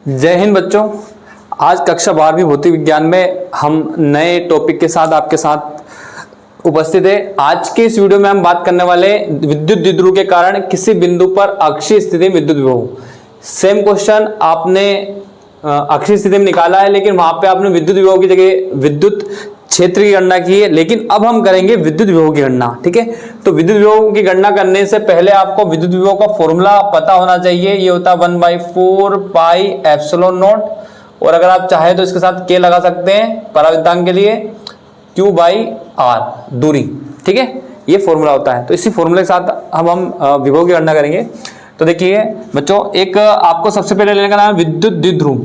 जय हिंद बच्चों। आज कक्षा 12वीं भौतिक विज्ञान में हम नए टॉपिक के साथ आपके साथ उपस्थित है। आज के इस वीडियो में हम बात करने वाले विद्युत द्विध्रुव के कारण किसी बिंदु पर अक्षीय स्थिति में विद्युत विभव। सेम क्वेश्चन आपने अक्षीय स्थिति में निकाला है, लेकिन वहां पे आपने विद्युत विभव की जगह विद्युत क्षेत्र की गणना की है, लेकिन अब हम करेंगे विद्युत विभव की गणना। ठीक है, तो विद्युत विभव की गणना करने से पहले आपको विद्युत विभव का फॉर्मूला पता होना चाहिए। ये होता है 1/4 पाई एप्सिलॉन नॉट, और अगर आप चाहे तो इसके साथ k लगा सकते हैं पराविद्युतांक के लिए, Q/r दूरी। ठीक है, ये फॉर्मूला होता है। तो इसी फॉर्मूले के साथ अब हम विभव की गणना करेंगे। तो देखिए बच्चों, एक आपको सबसे पहले लेने का नाम है विद्युत द्विध्रुव।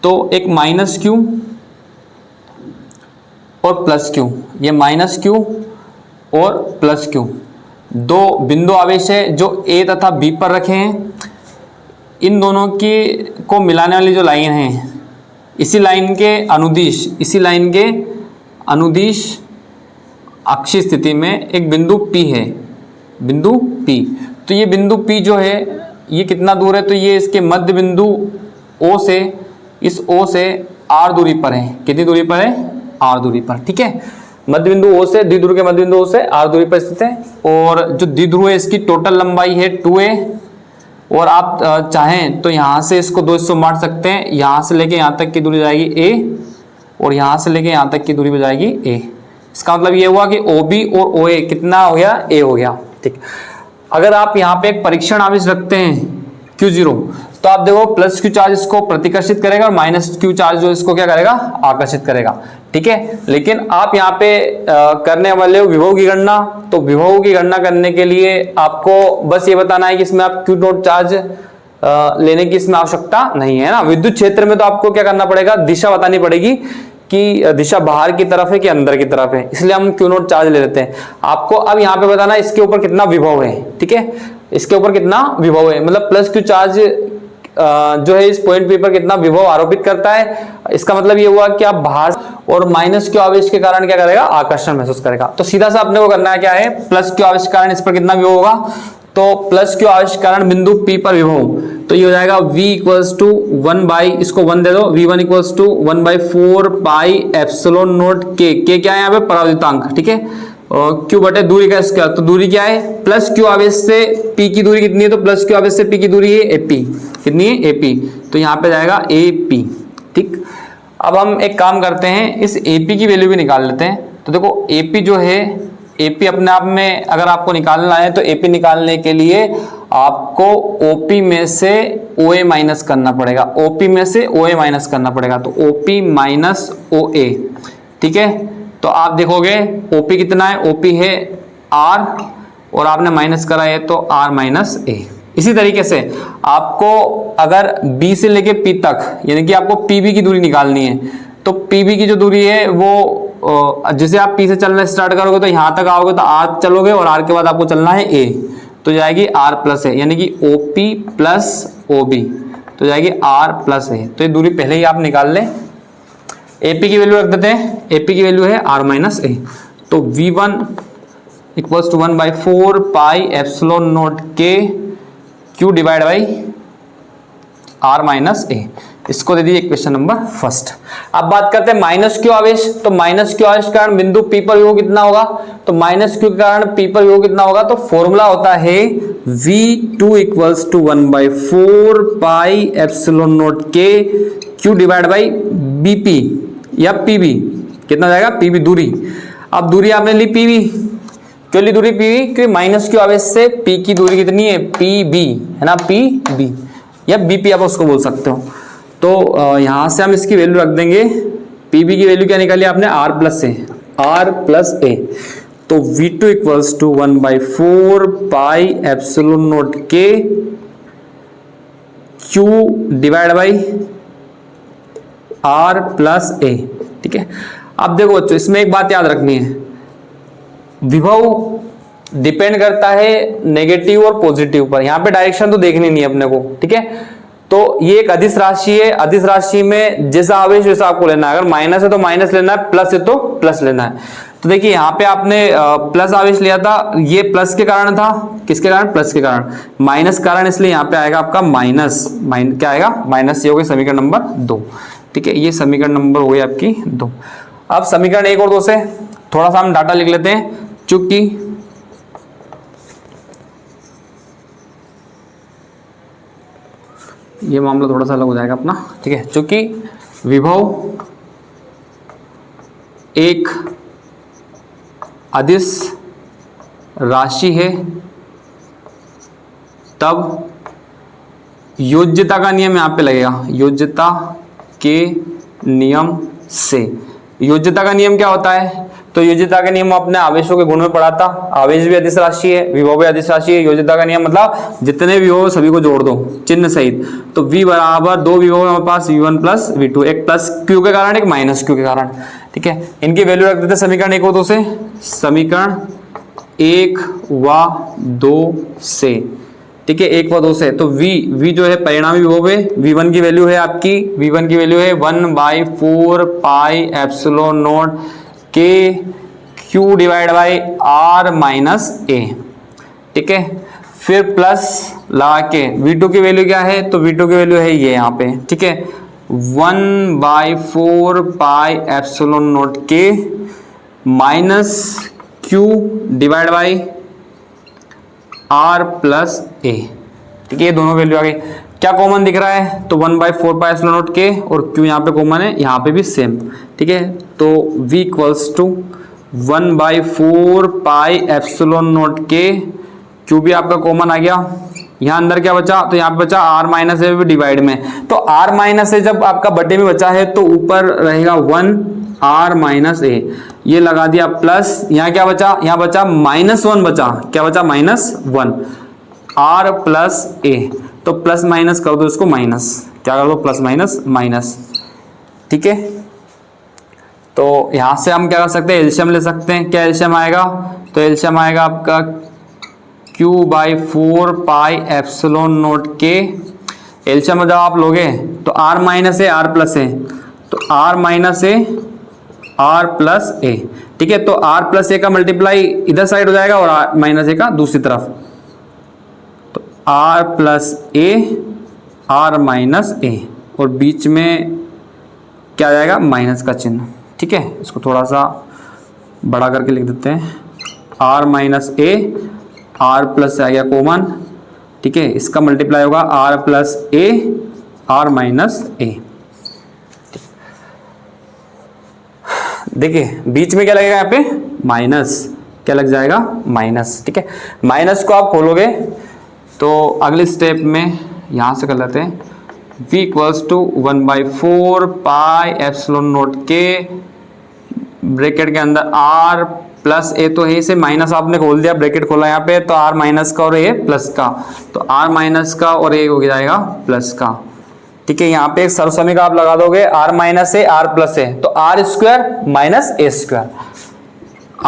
तो एक -q और +q, ये -q और +q दो बिंदु आवेश है जो A तथा B पर रखे हैं। इन दोनों की को मिलाने वाली जो लाइन है, इसी लाइन के अनुदिश अक्षीय स्थिति में एक बिंदु P है, बिंदु P। तो ये बिंदु P जो है ये कितना दूर है, तो ये इसके मध्य बिंदु O से, इस O से R दूरी पर है। कितनी दूरी पर है? R दूरी पर। ठीक है, मध्य बिंदु O से, द्विध्रुव के मध्य बिंदु O से R दूरी पर स्थित है। और जो द्विध्रुव है इसकी टोटल लंबाई है 2a, और आप चाहें तो यहाँ से इसको 2 हिस्सों में बांट सकते हैं। यहाँ से लेके यहाँ तक की दूरी जाएगी a, और यहाँ से लेके यहाँ तक की दूरी हो जाएगी a। इसका मतलब ये हुआ कि OB और OA कितना हो गया? a हो गया। ठीक, अगर आप यहाँ पे एक परीक्षण आवेश रखते हैं Q0, तो आप देखो +q चार्ज इसको प्रतिकर्षित करेगा और -q चार्ज जो इसको क्या करेगा? आकर्षित करेगा। ठीक है, लेकिन आप यहाँ पे करने वाले हो विभव की गणना। तो विभव की गणना करने के लिए आपको बस ये बताना है कि इसमें आप q डॉट चार्ज लेने की इसमें आवश्यकता नहीं है ना। विद्युत क्षेत्र में तो आपको क्या करना पड़ेगा? दिशा बतानी पड़ेगी कि दिशा बाहर की तरफ है कि अंदर की तरफ है, इसलिए हम q नॉट चार्ज ले लेते हैं। आपको अब यहाँ पे बताना है इसके ऊपर कितना विभव है। ठीक है, इसके ऊपर कितना विभव है, मतलब +q चार्ज जो है इस पॉइंट P पर कितना विभव आरोपित करता है। इसका मतलब ये हुआ कि आप बाहर, और -q आवेश के कारण क्या करेगा? आकर्षण महसूस करेगा। तो सीधा सा अपने को करना है क्या है? +q आवेश के कारण इस पर कितना विभव होगा? तो +q आवेश के कारण बिंदु P पर विभव, तो ये हो जाएगा V = 1 इसको 1 दे दो, V1 = 1/4 pi epsilon not k क्या है यहाँ पे? पराविद्युतांक। ठीक है, और q बटे दूरी का स्क्वायर। तो दूरी क्या है? +q आवेश से p की दूरी कितनी है? तो +q आवेश से p की दूरी है AP। कितनी है? AP। तो यहाँ पे जाएगा AP। ठीक, अब हम एक काम करते हैं, इस AP की वैल्यू भी निकाल लेते हैं। तो देखो AP जो है, AP अपने आप में अगर आपको निकालना है तो AP निकालने के लिए आपको OP में से OA माइनस करना पड़ेगा। OP में से OA माइनस करना पड़ेगा, तो OP माइनस OA। ठीक है, तो आप देखोगे OP कितना है? OP है R, और आपने माइनस करा है तो R माइनस A। इसी तरीके से आपको अगर B से लेके P तक, यानी कि आपको PB की दूरी निकालनी है, तो PB की जो दूरी है वो जैसे आप P से चलना स्टार्ट करोगे तो यहाँ तक आओगे तो R चलोगे, और R के बाद आपको चलना है A, तो जाएगी R + A, यानी कि OP + OB, तो जाएगी R + A। तो ये दूरी पहले ही आप निकाल लें। AP की वैल्यू रख देते हैं, AP की वैल्यू है R - A। तो V1 = 1/4 pi epsilon not k Q divide by R - A। इसको दे दीजिए क्वेश्चन नंबर फर्स्ट। अब बात करते हैं -q आवेश। तो -q आवेश के कारण बिंदु P पर विभव कितना होगा? तो -q के कारण P पर विभव कितना होगा? तो फॉर्मूला होता है V2 = 1/4 pi epsilon not k Q divide by BP या PB। कितना जाएगा? PB दूरी। अब दूरी आपने ली PB, क्यों ली दूरी PB? क्योंकि -q आवेश से P की दूरी कितनी है? PB है ना, PB या BP आप उसको बोल सकते हो। तो यहाँ से हम इसकी वैल्यू रख देंगे। PB की वैल्यू क्या निकाली आपने? R + A। तो V2 = 1/4 pi epsilon not k Q divide by R + A। ठीक है, अब देखो बच्चों, इसमें एक बात याद रखनी है, विभव डिपेंड करता है नेगेटिव और पॉजिटिव पर। यहाँ पे डायरेक्शन तो देखनी नहीं है अपने को। ठीक है, तो ये एक अदिश राशि है। अदिश राशि में जैसा आवेश वैसा आपको लेना है। अगर माइनस है तो माइनस लेना है, प्लस है तो प्लस लेना है। तो देखिए यहाँ पे आपने प्लस आवेश लिया था, ये प्लस के कारण था, किसके कारण, प्लस के कारण, माइनस कारण, इसलिए यहाँ पे आएगा आपका माइनस, क्या आएगा, माइनस। ये हो गया समीकरण नंबर 2। ठीक है, ये समीकरण नंबर हो गई आपकी 2। अब समीकरण 1 और 2 से थोड़ा सा हम डाटा लिख लेते हैं। चूंकि ये मामला थोड़ा सा अलग हो जाएगा अपना। ठीक है, चूंकि विभव एक अदिश राशि है, तब योज्यता का नियम यहां पे लगेगा। योज्यता के नियम से, योज्यता का नियम क्या होता है, तो योज्यता का नियम अपने आवेशों के गुण में पढ़ा था। आवेश भी अदिश राशि है, विभव भी अदिश राशि है। योज्यता का नियम मतलब जितने विभव सभी को जोड़ दो चिन्ह सहित। तो V बराबर 2 विभव हमारे पास V1 प्लस V2, एक प्लस Q के कारण, एक माइनस Q के कारण। ठीक है, इनकी वैल्यू रख देते समीकरण 1 और 2 से। समीकरण 1 व 2 से, ठीक है, 1 व 2 से। तो V जो है परिणामी विभव है, V1 की वैल्यू है आपकी, V1 की वैल्यू है 1/4 पाई एप्सिलॉन नॉट के Q divide by R minus A। ठीक है, फिर प्लस लगा के V2 की वैल्यू क्या है, तो V2 की वैल्यू है ये यहाँ पे। ठीक है, 1/4 पाई एप्सिलॉन नॉट के minus Q divide by R plus A। ठीक है, ये दोनों वैल्यू आ गई। क्या कॉमन दिख रहा है, तो 1/4 पाई एप्सिलॉन नॉट के, और Q यहाँ पे कॉमन है, यहाँ पे भी सेम। ठीक है, तो V equals to 1/4 pi epsilon not के, Q भी आपका कॉमन आ गया। यहाँ अंदर क्या बचा, तो यहाँ पे बचा R माइनस ए डिवाइड में। तो R माइनस ए जब आपका बटे में बचा है तो ऊपर रहेगा 1 R माइनस ए, ये लगा दिया प्लस। यहाँ क्या बचा, यहाँ बचा -1 बचा, क्या बचा, -1 R प्लस ए। तो प्लस माइनस कर दो इसको माइनस, क्या कर दो, प्लस माइनस माइनस। ठीक है, तो यहां से हम क्या कर सकते हैं, एलसीएम ले सकते हैं। क्या एलसीएम आएगा, तो एलसीएम आएगा आपका Q/4 पाई एप्सिलॉन नॉट के। एलसीएम जब आप लोगे तो R माइनस ए R प्लस ए, तो R माइनस ए R प्लस ए। ठीक है, तो R प्लस ए का मल्टीप्लाई इधर साइड हो जाएगा और R माइनस ए का दूसरी तरफ, तो R प्लस ए R माइनस ए, और बीच में क्या आ जाएगा, माइनस का चिन्ह। ठीक है, इसको थोड़ा सा बड़ा करके लिख देते हैं, R माइनस ए R प्लस आ गया कॉमन। ठीक है, इसका मल्टीप्लाई होगा R प्लस ए R माइनस ए। देखिए बीच में क्या लगेगा, यहाँ पे माइनस, क्या लग जाएगा, माइनस। ठीक है, माइनस को आप खोलोगे तो अगले स्टेप में यहां से कर लेते हैं, V equals to 1/4 pi epsilon not के, ब्रैकेट के अंदर R प्लस ए, तो ए से माइनस आपने खोल दिया, ब्रैकेट खोला यहाँ पे, तो R माइनस का और ए प्लस का, तो R माइनस का और ए हो जाएगा प्लस का। ठीक है, यहाँ पे एक सरसमी का आप लगा दोगे, R माइनस ए R प्लस ए, तो R square minus a square,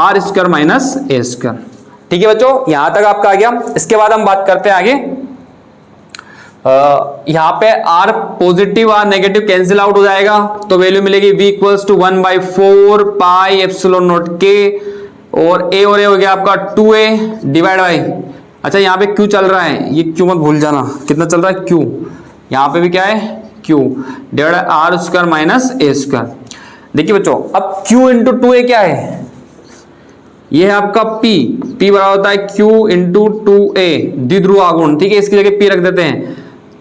R square minus a square. ठीक है बच्चों, यहां तक आपका आ गया। इसके बाद हम बात करते हैं आगे। यहाँ पे R पॉजिटिव और नेगेटिव कैंसिल आउट हो जाएगा, तो वैल्यू मिलेगी V equals to 1/4 pi epsilon not के, और A और A हो गया आपका 2A डिवाइड बाई, अच्छा यहाँ पे Q चल रहा है, ये Q मत भूल जाना, कितना चल रहा है Q, यहाँ पे भी क्या है Q divide R square minus a square. देखिए बच्चों, अब Q इंटू 2A क्या है, ये है आपका P बराबर होता है Q इंटू 2A, द्विध्रुव आघूर्ण। ठीक है, इसकी जगह P रख देते हैं,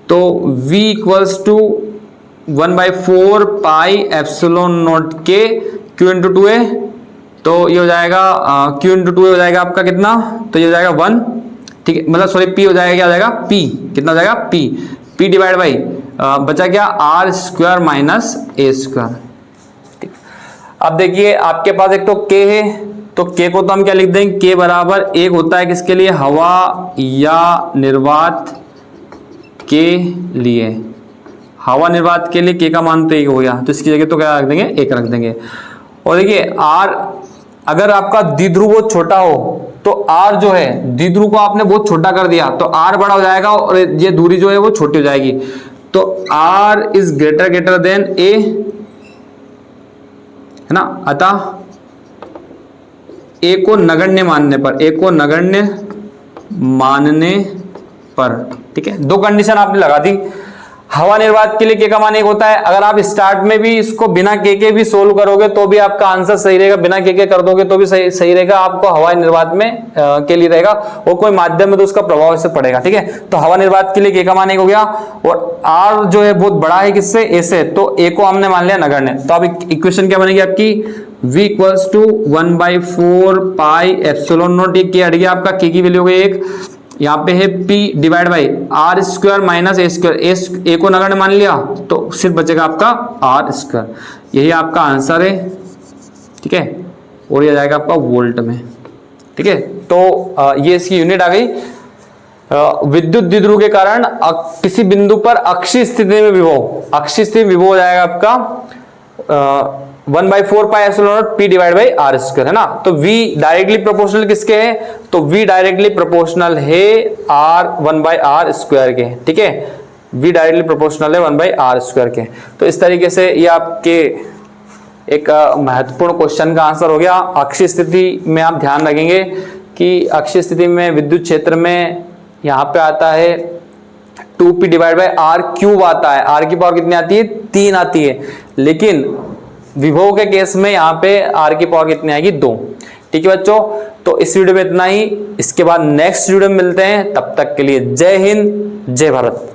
तो V equals to 1/4 pi epsilon not के Q इंटू 2A, तो ये हो जाएगा Q इंटू 2A हो जाएगा आपका कितना, तो ये हो जाएगा 1। ठीक है, मतलब सॉरी P हो जाएगा, क्या हो जाएगा P, कितना हो जाएगा P डिवाइड बाई बचा क्या R square minus a square. ठीक, अब देखिए आपके पास एक तो K है, तो K को तो हम क्या लिख देंगे, K बराबर एक होता है किसके लिए, हवा या निर्वात के लिए, हवा निर्वात के लिए K का मान तो एक हो गया, तो इसकी जगह तो क्या रख देंगे, एक रख देंगे। और देखिए R, अगर आपका द्विध्रुव बहुत छोटा हो तो R जो है, द्विध्रुव को आपने बहुत छोटा कर दिया तो R बड़ा हो जाएगा और ये दूरी जो है वो छोटी हो जाएगी, तो R is greater than A, है ना। अतः ए को नगण्य मानने पर, ए को नगण्य मानने पर, ठीक है, दो कंडीशन आपने लगा दी। हवा निर्वात के लिए के का मान 1 होता है। अगर आप स्टार्ट में भी इसको बिना के भी सोल्व करोगे तो भी आपका आंसर सही रहेगा, बिना के कर दोगे तो भी सही रहेगा। आपको हवा निर्वात में के लिए रहेगा, और कोई माध्यम में तो उसका प्रभाव इससे पड़ेगा, ठीक है। तो हवा निर्वात के लिए के का मान 1 हो गया, और आर जो है बहुत बड़ा है किससे, ए से, तो ए को हमने मान लिया नगण्य। तो अब इक्वेशन क्या बनेगी आपकी, v equals to 1/4 pi epsilon not, ये क्या हट गया आपका, के की वैल्यू हो गई 1, यहाँ पे है p divide by are square minus a square, a को नगण्य मान लिया तो सिर्फ बचेगा आपका आर स्क्वायर। यही आपका आंसर है, ठीक है, और ये जाएगा आपका वोल्ट में, ठीक है। तो ये इसकी यूनिट आ गई। विद्युत द्विध्रुव के कारण किसी बिंदु पर अक्षीय स्थिति में विभव, अक्षीय स्थिति में विभव हो जाएगा आपका 1/4 pi epsilon not p divide by are square, है ना। तो v डायरेक्टली प्रोपोर्शनल किसके है, तो v डायरेक्टली प्रोपोर्शनल है r 1/r स्क्वायर के, ठीक है, v डायरेक्टली प्रोपोर्शनल है 1/r स्क्वायर के। तो इस तरीके से ये आपके एक महत्वपूर्ण क्वेश्चन का आंसर हो गया। अक्षीय स्थिति में आप ध्यान रखेंगे कि अक्षीय स्थिति में विद्युत क्षेत्र में यहाँ पे आता है 2p divide by r cube आता है, r की पावर कितनी आती है, 3 आती है, लेकिन विभव के केस में यहाँ पे r की पावर कितनी आएगी, 2, ठीक है बच्चों। तो इस वीडियो में इतना ही, इसके बाद नेक्स्ट वीडियो में मिलते हैं, तब तक के लिए जय हिंद जय भारत।